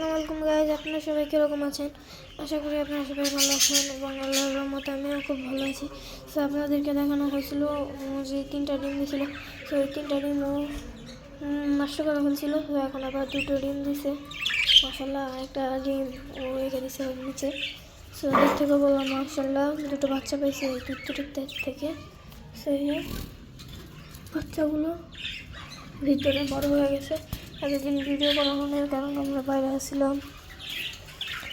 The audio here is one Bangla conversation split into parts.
আসসালামু আলাইকুম গাইজ, আপনারা সবাই কীরকম আছেন? আশা করি আপনারা সবাই ভালো আছেন এবং আল্লাহর রহমতে আমিও খুব ভালো আছি। তো আপনাদেরকে দেখানো হয়েছিল যে 3টা ডিম দিয়েছিল, তো ওই 3টা ডিমও নষ্ট করে ফেলছিল। তো এখন আবার 2টো ডিম দিছে মাশাআল্লাহ। একটা ডিম ও রেখে দিছে নিচে। তো এর থেকে বললাম মাশাআল্লাহ 2টো বাচ্চা পাইছে এই দুধটা থেকে। সেই বাচ্চাগুলো ভিতরে বড় হয়ে গেছে। এতদিন ভিডিও করা হওয়ার কারণ আমরা বাইরে আসছিলাম,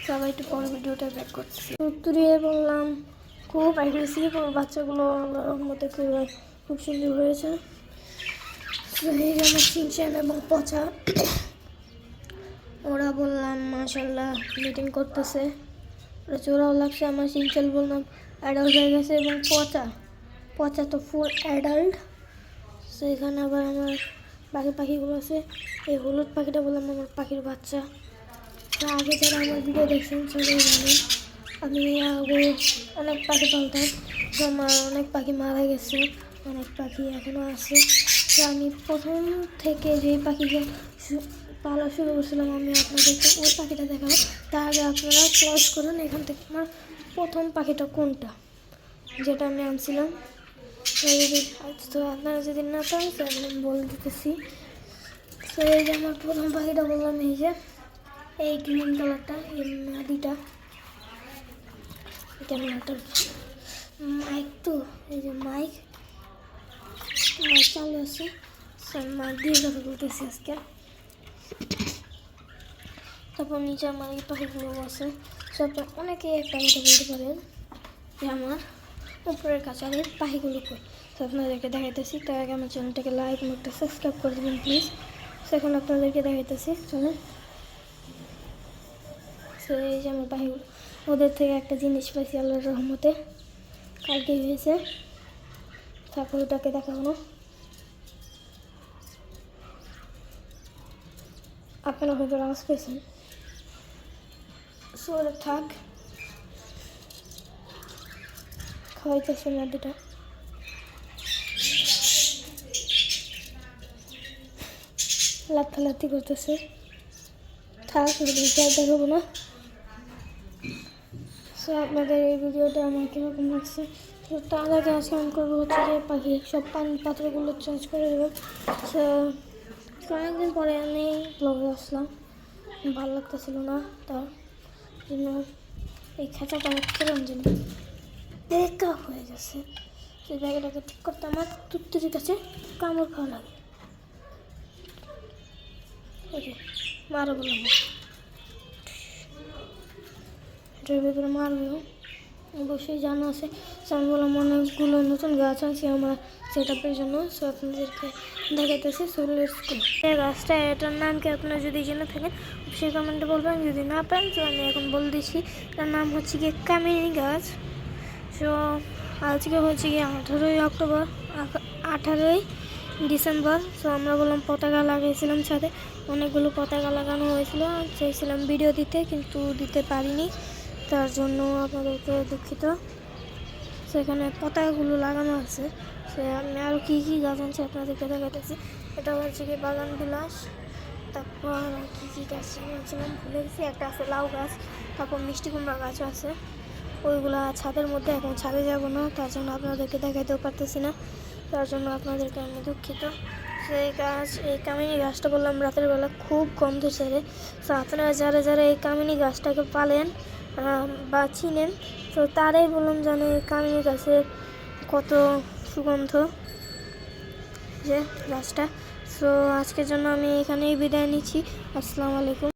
সবাই একটু পরে ভিডিওটা ব্যাক করছি। উত্তরিয়ে বললাম খুব অ্যাগ্রেসিভ, বাচ্চাগুলো মধ্যে খুব সুন্দর হয়েছে। এই আমার চিনচেন এবং পচা, ওরা বললাম মাশাআল্লাহ মিটিং করতেছে, ওরা চোরাও লাগছে। আমার চিনচেন বললাম অ্যাডাল্ট হয়ে গেছে এবং পচা তো ফুল অ্যাডাল্ট। তো এখানে আবার আমার বাকি পাখিগুলো আছে। এই হলুদ পাখিটা বললাম আমার পাখির বাচ্চা। আগে যারা আমার ভিডিও দেখছেন সবাই জানেন আমি আগে অনেক পাখি পালতাম, তো আমার অনেক পাখি মারা গেছে, অনেক পাখি এখনও আছে। তো আমি প্রথম থেকে যেই পাখিকে পালা শুরু করছিলাম আমি আপনাদেরকে ওই পাখিটা দেখাবো। তার আগে আপনারা চয়েস করুন এখান থেকে আমার প্রথম পাখিটা কোনটা, যেটা আমি আনছিলাম। তো আপনারা যদি না পান তো আমি বলে দিতেছি। তো এই যে আমার প্রথম পাখিটা বললাম, এই যে এই গ্রিন কালারটা, এই মাদিটা ক্যামেরাটা মাইক, তো এই যে মাইক চালু আছে, মাইক দিয়ে কথা বলতেছি আজকে। তারপর নিচে আমার এই পাখিগুলো আছে। সব অনেকেই একটা কথা বলতে পারেন যে আমার উপরের কাছারের পাখিগুলো কই। তো আপনাদেরকে দেখাইতেছি। তার আগে আমার চ্যানেলটাকে লাইক এবং একটা সাবস্ক্রাইব করে দেবেন প্লিজ। এখন আপনাদেরকে দেখাইতেছি, চলেন। তো এই যে আমার পাখিগুলো, ওদের থেকে একটা জিনিস পাইছি আল্লাহর রহমতে, কালকে হয়েছে। তারপর ওটাকে দেখাবো না, আপনারা হয়তো আওয়াজ পেয়েছেন। সো ওরা থাক, খাওয়াইতেছে নদীটা। লাফালাফি করতেছে, থাক ওদেরকে আর দেখাবো না। সো আপনাদের এই ভিডিওটা আমার কীরকম লাগছে, তো তার আগে আজকে আমি করবো হচ্ছে যে পাখি সব পানি পাত্রগুলো চেঞ্জ করে দেবো। সো অনেকদিন পরে আমি ব্লগে আসলাম, ভালো লাগতেছিল না, তার জন্য এই খাঁচাটা কেমন জানি বেকা হয়ে গেছে। সেই জায়গাটাকে ঠিক করতে আমার তুত্তুরির কাছে কামড় খাওয়া লাগে। মারো বললাম এটার ভেতরে মারবো, অবশ্যই জানা আছে। আমি বললাম অনেকগুলো নতুন গাছ আছে আমার সেট আপের জন্য। সো আপনাদেরকে দেখাইতেছি সোলের স্কুল এই গাছটা, এটার নাম কি আপনারা যদি জেনে থাকেন অবশ্যই কমেন্টে বলবেন, যদি না পান তো আমি এখন বলে দিচ্ছি। তার নাম হচ্ছে গিয়ে কামিনী গাছ। সো আজকে হচ্ছে গিয়ে 18ই ডিসেম্বর। সো আমরা বললাম পতাকা লাগাইছিলাম ছাদে, অনেকগুলো পতাকা লাগানো হয়েছিল, চাইছিলাম ভিডিও দিতে কিন্তু দিতে পারিনি, তার জন্য আপনাদেরকে দুঃখিত। সেখানে পতাকাগুলো লাগানো আছে। সে আমি আরও কী কী গাছ আনছি আপনাদেরকে দেখাতেছি। এটা হচ্ছে কি বাগান বিলাস। তারপর কী কী গাছ আনছিলাম ভুলে গেছি, একটা আছে লাউ গাছ, তারপর মিষ্টি কুমড়া গাছও আছে। ওইগুলা ছাদের মধ্যে, এখন ছাদে যাব না, তার জন্য আপনাদেরকে দেখাইতেও পারতেছি না, তার জন্য আপনাদেরকে আমি দুঃখিত। সেই গাছ, এই কামিনী গাছটা বললাম রাতের বেলা খুব গন্ধ ছেড়ে। তো আপনারা যারা যারা এই কামিনী গাছটাকে পালেন বা চিনেন, তো তারাই বললাম জানে এই কামিনী গাছের কত সুগন্ধ যে গাছটা। সো আজকের জন্য আমি এখানেই বিদায় নিচ্ছি। আসসালামু আলাইকুম।